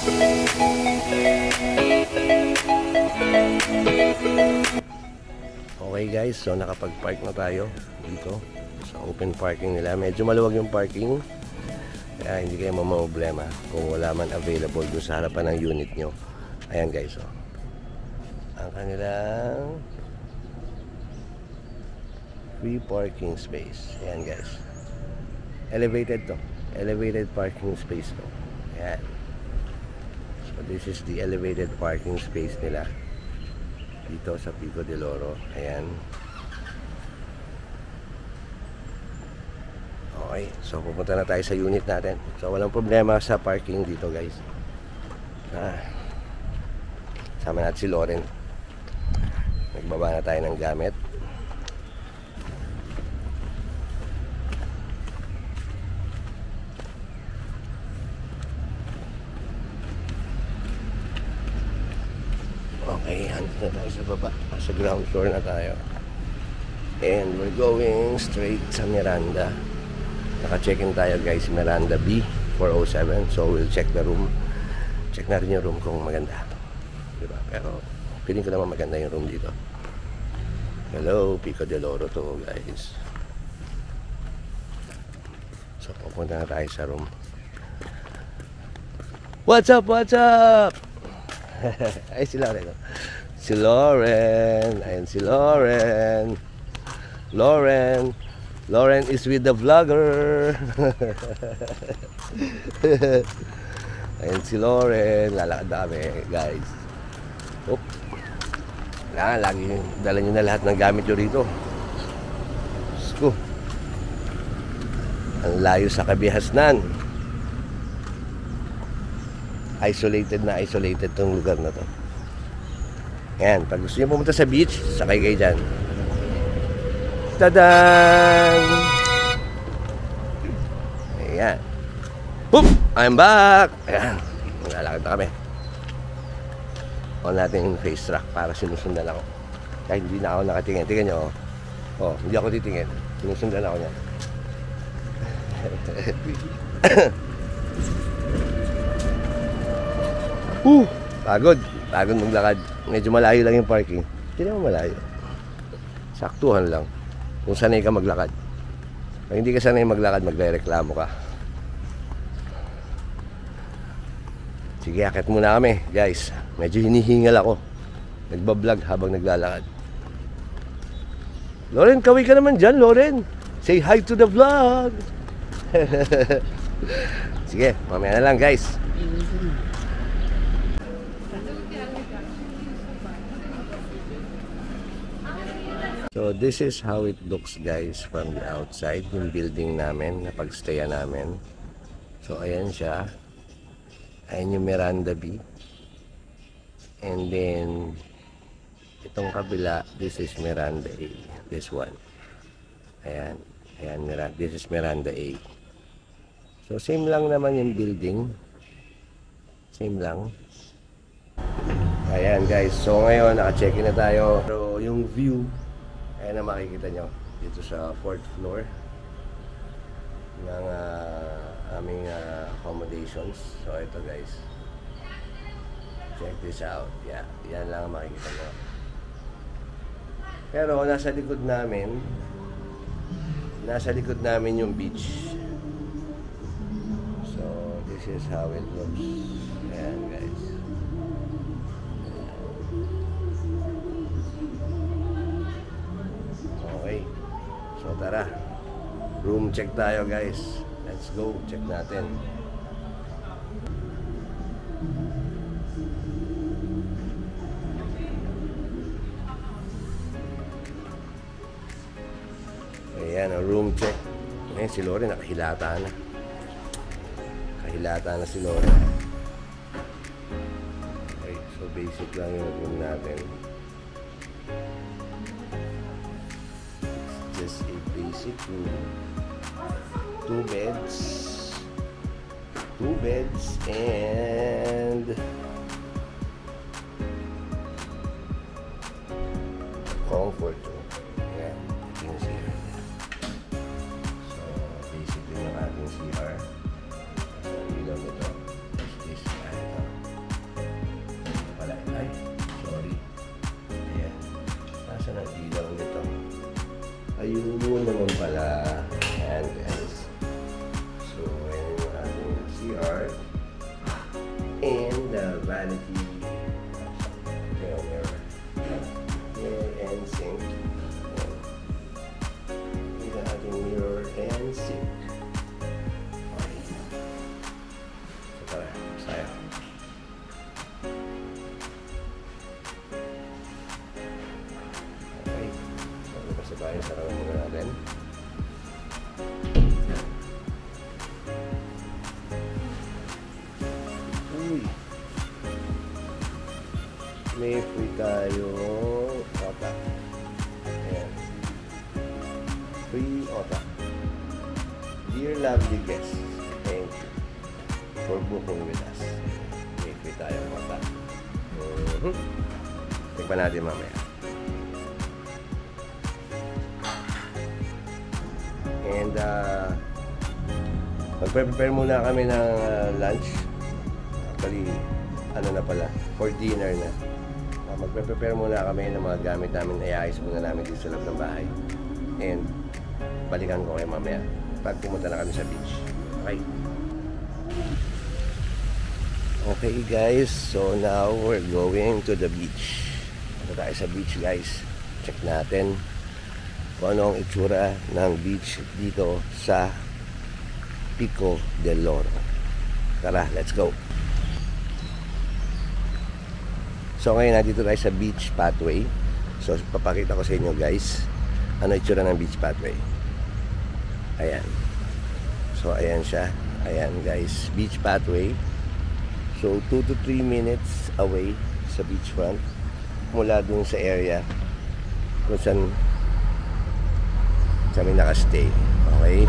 Okay guys, so nakapag-park na tayo dito sa open parking nila. Medyo maluwag yung parking, kaya hindi kayo mamamblema kung wala man available doon sa harapan ng unit nyo. Ayan guys, oh, ang kanilang free parking space. Ayan guys, elevated to, elevated parking space to. Ayan, so this is the elevated parking space nila dito sa Pico del Oro. Ayan. Okay, so pupunta na tayo sa unit natin. So walang problema sa parking dito guys. Sama natin si Loren. Nagbaba na tayo ng gamit. Okay, handa na tayo sa baba. Sa ground floor na tayo. And we're going straight sa Miranda. Naka-check-in tayo guys, Miranda B407. So we'll check the room. Check natin yung room kung maganda, diba? Pero feeling ko naman maganda yung room dito. Hello, Pico del Oro to guys. So pupunta na tayo sa room. What's up? What's up? Ay, si Loren. Si Loren. Ayan si Loren. Loren is with the vlogger. Ayan si Loren. Lalakad na kami guys. Oop. Lagi dala nyo na lahat ng gamit nyo rito. Sko, ang layo sa Kabihasnan. Isolated na isolated tong lugar na to. Ayan, pag gusto nyo pumunta sa beach, sakay kayo dyan. Tadaan! Ayan. Boop! I'm back! Ayan, maglalakad na kami. On natin yung face track para sinusundan ako. Kahit hindi na ako nakatingin. Tingnan nyo, oh, hindi ako titingin. Sinusundan ako niya. Pagod maglakad. Medyo malayo lang yung parking. Hindi naman malayo. Saktuhan lang. Kung sanay ka maglakad. Kung hindi ka sanay maglakad, magre-reklamo ka. Sige, akit muna kami, guys. Medyo hinihingal ako. Nagbablog habang naglalakad. Loren, kaway ka naman dyan, Loren. Say hi to the vlog. Sige, mamaya na lang, guys. So this is how it looks guys from the outside, yung building namin na pagstayan namin. So ayan siya. Ayan yung Miranda B. And then itong kabila, this is Miranda A. This one. Ayan, Miranda. This is Miranda A. So same lang naman yung building. Same lang. Ayan guys. So ngayon naka-check-in na tayo. So yung view, ayan na makikita nyo dito sa 4th floor ng aming accommodations. So ito guys, check this out. Yeah, yan lang ang makikita nyo. Pero nasa likod namin yung beach. So this is how it looks. Ayan guys. Okay, so tara, room check tayo guys. Let's go, check natin. Ayan, room check. Ayan, si Loren nakahilata na. Kahilata na si Loren. Okay, so basic lang yung room natin. Just a basic room. 2 beds and comfort room. Ayan, ito yung CR. So basically yung ating CR. So ilaw nito is this. Ito. Relaxing. Okay. So tara, saya. Okay. So lumabas na tayo. Sarawan muna natin. Uy! May free tayong otak. Ayan. Free otak. Dear lovely guests, thank you for booking with us. May free tayong otak. Tingnan natin mamaya. And magpe-prepare muna kami ng lunch. Actually, ano na pala, for dinner na. Magpe-prepare muna kami ng mga gamit namin. Iayos muna namin dito sa loob ng bahay. And balikan ko kayo mamaya pag pumunta na kami sa beach. Okay? Okay guys, so now we're going to the beach. Ito tayo sa beach guys. Check natin kung ano ang itsura ng beach dito sa Pico del Oro. Tara, let's go! So ngayon nandito tayo sa beach pathway. So papakita ko sa inyo guys ano itsura ng beach pathway. Ayan. So ayan siya. Ayan guys, beach pathway. So 2 to 3 minutes away sa beachfront mula dun sa area kung saan kami nakastay. Okay?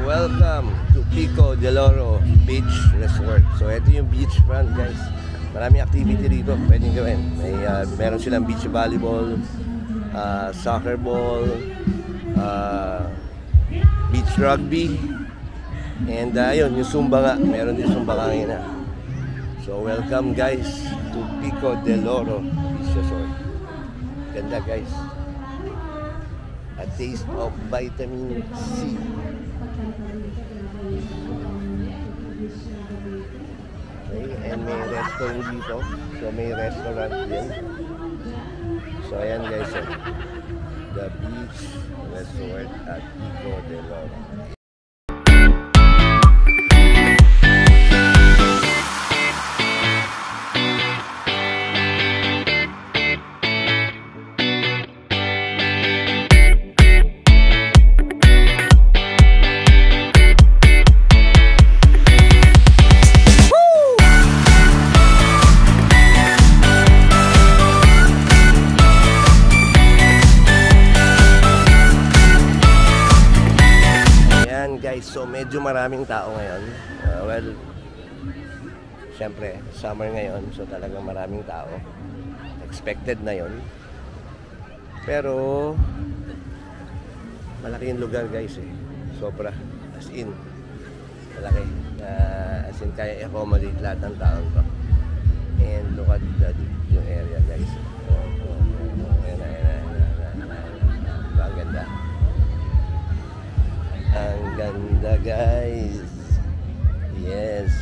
Welcome to Pico del Oro Beach Resort. So ito yung beachfront guys. Maraming activity dito pwedeng gawin. Meron silang beach volleyball, soccer ball, beach rugby, and yun, yung Zumba nga. Meron din Zumba kanina. So welcome guys to Pico del Oro Beach Resort. Ganda guys. A taste of vitamin C. Okay, and may restaurant dito. So may restaurant din. So ayan guys, the beach resort at Pico del Oro. So medyo maraming tao ngayon. Well, syempre summer ngayon, so talagang maraming tao. Expected na yon. Pero malaki yung lugar guys eh. Sobra. As in malaki. As in kaya i-accommodate lahat ng tao to. And look at that, yung area guys. Ang ganda. Ang ganda guys. Yes.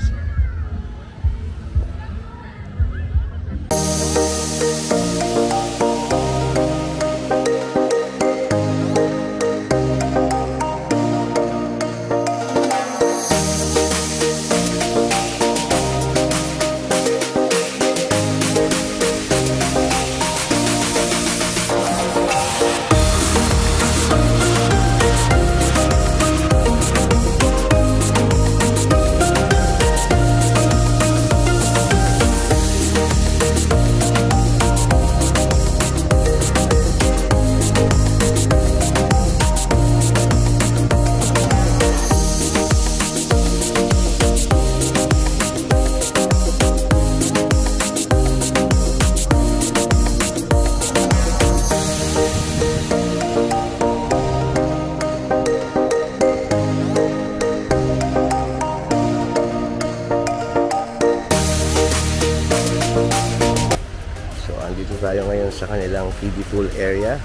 kanilang kiddie pool area.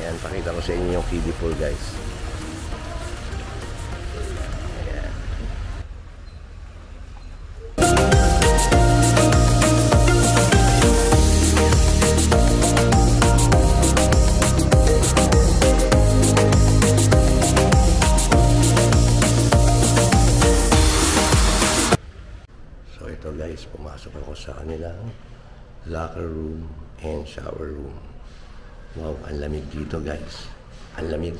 Ayan, pakita ko sa inyo yung kiddie pool, guys. Ayan. So ito guys, pumasok ako sa kanilang locker room and shower room. Wow, ang lamig dito guys. Ang lamig.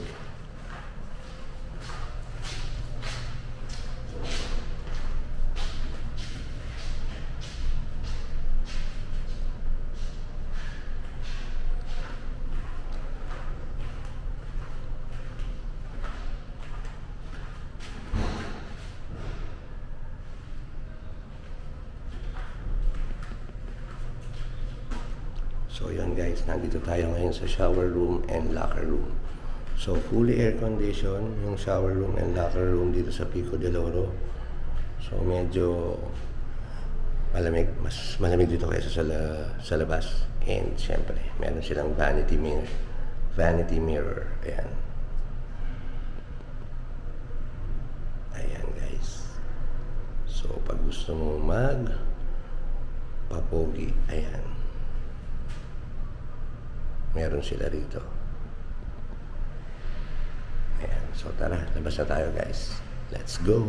So yun guys, nandito tayo ngayon sa shower room and locker room. So fully air condition yung shower room and locker room dito sa Pico del Oro. So medyo malamig, mas malamig dito kaysa sa labas. And syempre, meron silang vanity mirror. Vanity mirror, ayan. Ayan guys. So pag gusto mo papogi, ayan. Meron sila rito. Ayan. So tara, labas na tayo guys. Let's go!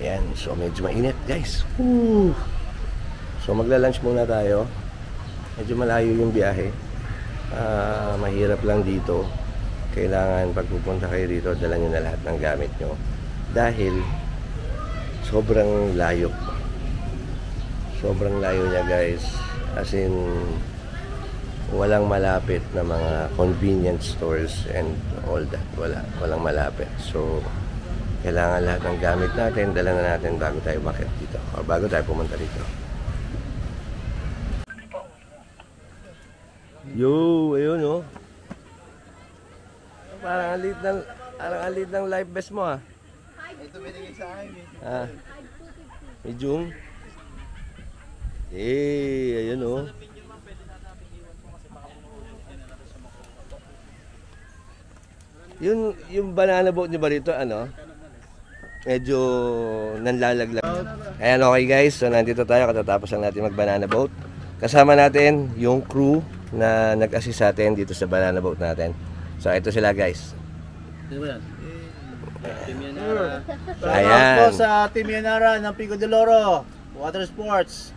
Ayan. So medyo mainit guys. Woo! So magla-lunch muna tayo. Medyo malayo yung biyahe. Mahirap lang dito. Kailangan pag pupunta kayo dito, dala nyo na lahat ng gamit nyo. Dahil sobrang layo. Sobrang layo niya guys. As in, walang malapit na mga convenience stores and all that. Walang malapit. So, kailangan lahat ng gamit natin, dala na natin bago tayo umakyat dito. O bago tayo pumunta dito. Yo, ayun oh. Parang ang lead ng life vest mo ah. Ito binigay sa akin eh. Ah. Medium. Ayun oh. Yung banana boat niyo ba rito, ano? Medyo nanlalaglag. Ayan, okay guys. So nandito tayo, katatapos lang natin mag-banana boat. Kasama natin yung crew na nag-assist sa atin dito sa banana boat natin. So ito sila guys. Sino ba yan? Team Yanara. Ayan. Po sa Team Yanara ng Pico del Oro. Water Sports.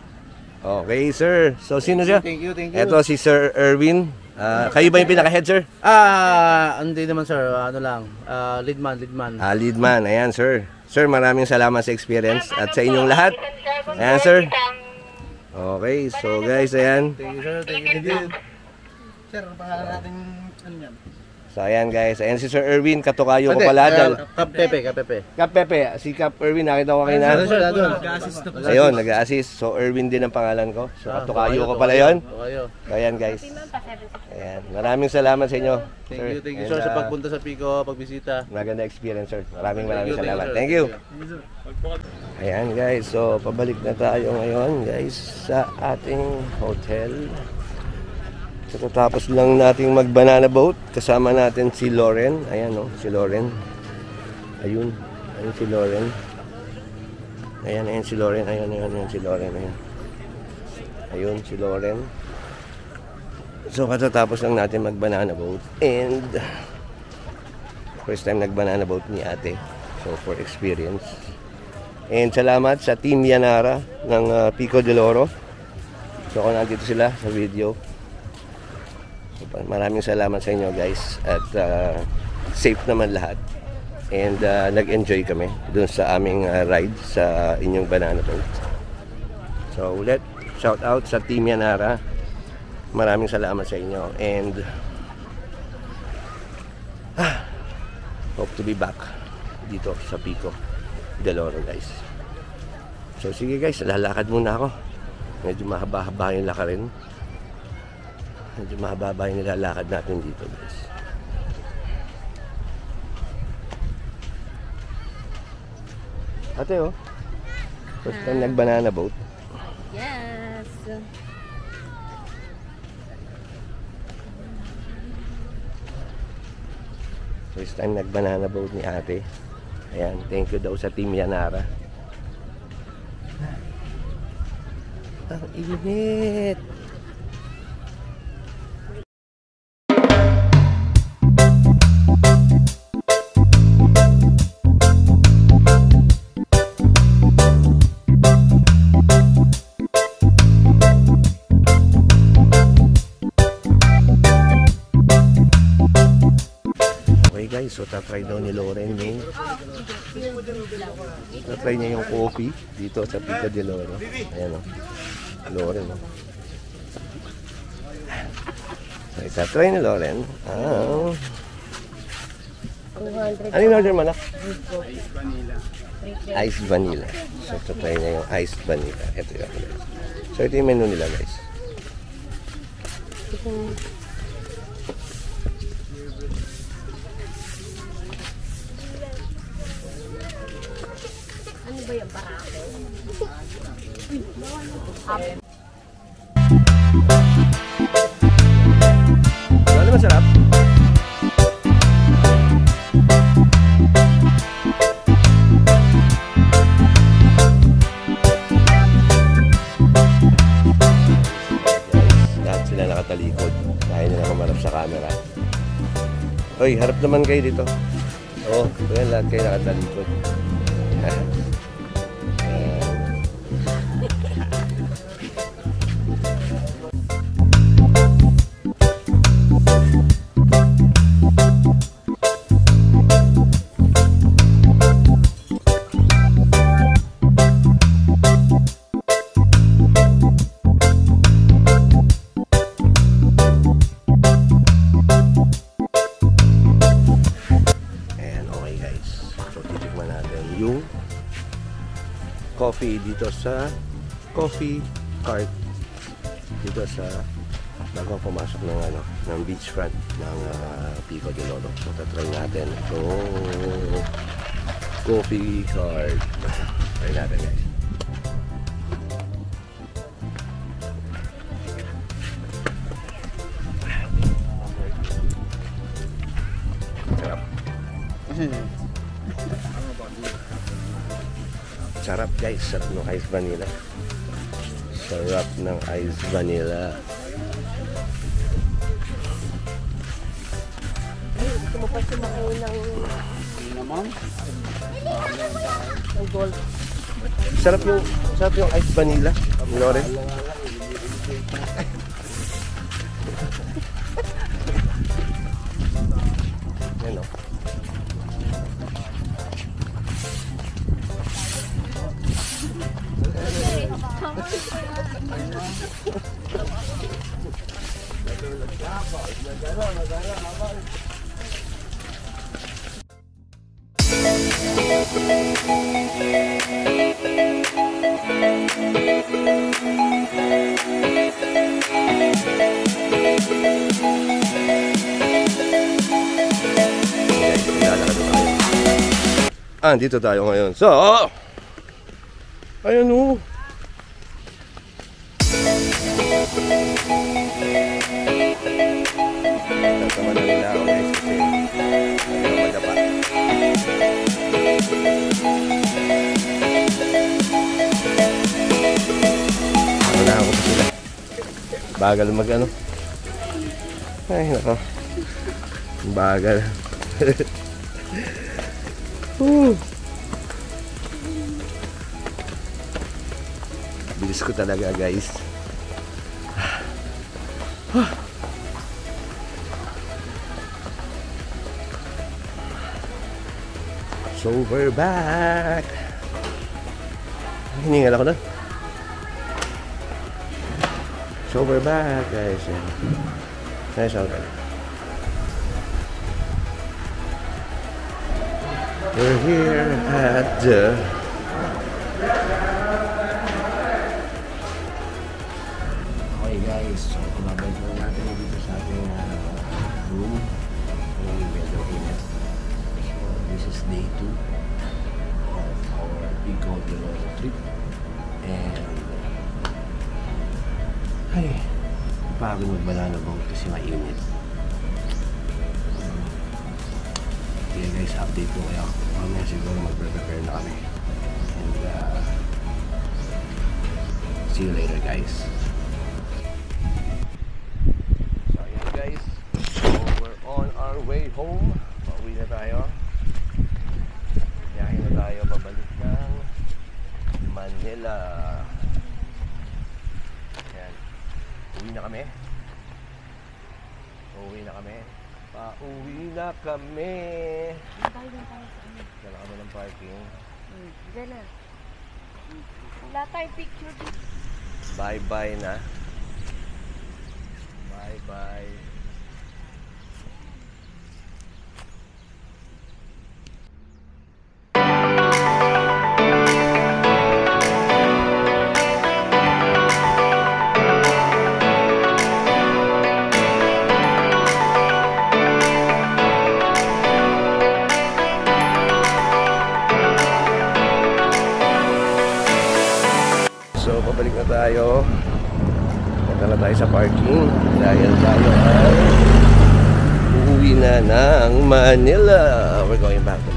Okay sir. So sino siya? Thank you. Ito si Sir Erwin. Kayo ba yung pinaka-head sir? Hindi naman sir. Ano lang. Leadman. Leadman. Ayan sir. Sir, maraming salamat sa experience at sa inyong lahat. Ayan sir. Okay. So guys, ayan. Thank you sir. Thank you. Sir, pangalan natin ano yan? So ayan guys, ayan si Sir Erwin, katukayo ko pala. Kap Pepe. Kap Pepe, si Kap Erwin, nakita ko kayo na. Ayun, nag-a-assist. So Erwin din ang pangalan ko. So katukayo ko pala yun. So ayan guys. Ayan, maraming salamat sa inyo. Thank you sir sa pagpunta sa Pico, pagbisita. Maganda experience sir. Maraming salamat. Thank you. Ayan guys, so pabalik na tayo ngayon guys sa ating hotel. So, tapos lang nating mag-banana boat. Kasama natin si Lauren. Ayan o, si Lauren. Ayun si Lauren. Ayan si Lauren. Ayan si Lauren. Ayun si Lauren. So, katatapos lang natin mag-banana boat. And, first time nag-banana boat ni ate. So, for experience. And, salamat sa Team Yanara ng Pico del Oro. So, kung nandito sila sa video. Maraming salamat sa inyo guys at safe naman lahat and nag-enjoy kami dun sa aming ride sa inyong banana boat. So ulit, shout out sa Team Yanara. Maraming salamat sa inyo and hope to be back dito sa Pico del Oro guys. So sige guys, lalakad muna ako. Medyo mahaba-haba yung lakarin. Medyo mahaba yung nilalakad natin dito guys. Ate, oh. First time nag-banana boat. Yes. First time nag-banana boat ni ate. Ayan, thank you daw sa Team Yanara. Ang init! Okay guys, so tatry daw ni Loren yung tatry niya yung coffee dito sa Pico de Loro. Ayan o, Loren o. So itatry ni Loren ang ano yung order manak? Ice vanilla. So tatry niya yung ice vanilla. Ito yun guys. So ito yung menu nila guys. Ano ba yung barako? Ano masarap? Lahat sila nakatalikod. Kaya nila kumarap sa camera. Hoy, harap naman kayo dito. Oo, yan lahat kayo nakatalikod. Yung coffee dito sa coffee cart dito sa bago pumasok ng ano ng beachfront ng Pico de Loro. So tatry natin itong coffee cart. Try natin guys. Sarap. Sarap guys, sarap ng ice vanilla. Sarap ng ice vanilla. Gusto mo pa sumakay ng gold. Sarap yung ice vanilla, Lore. Yan o. Dito tayo ngayon. So, ayun o. Tama na nila ako guys kasi hindi madapa. Ano na ako pa sila. Bagal mag ano. Ay nako. Bagal. Bilis ko talaga guys. So we're back. Hiningal ako na. So we're back guys. Nice out. We're here at the okay guys, so kumabalik lang natin dito sa ating room. Medyo init. So this is day 2 of our We go to road trip. And ay, pagod mag-banana boat kasi mainit. Okay guys, update ko kayo. Mamaya siguro mag-prepare na kami. And see you later guys. So ayan guys, so we're on our way home. Pauwi na tayo. Biyahe na tayo pabalik ng Manila. Ayan, uwi na kami. Pauwi na kami. Pauwi na kami. Dala kami ng parking. Diyan na. Wala tayong picture dito. Bye-bye na. Bye-bye. So, pabalik na tayo. Punta na tayo sa parking. Dahil tayo ay uuwi na ng Manila. We're going back to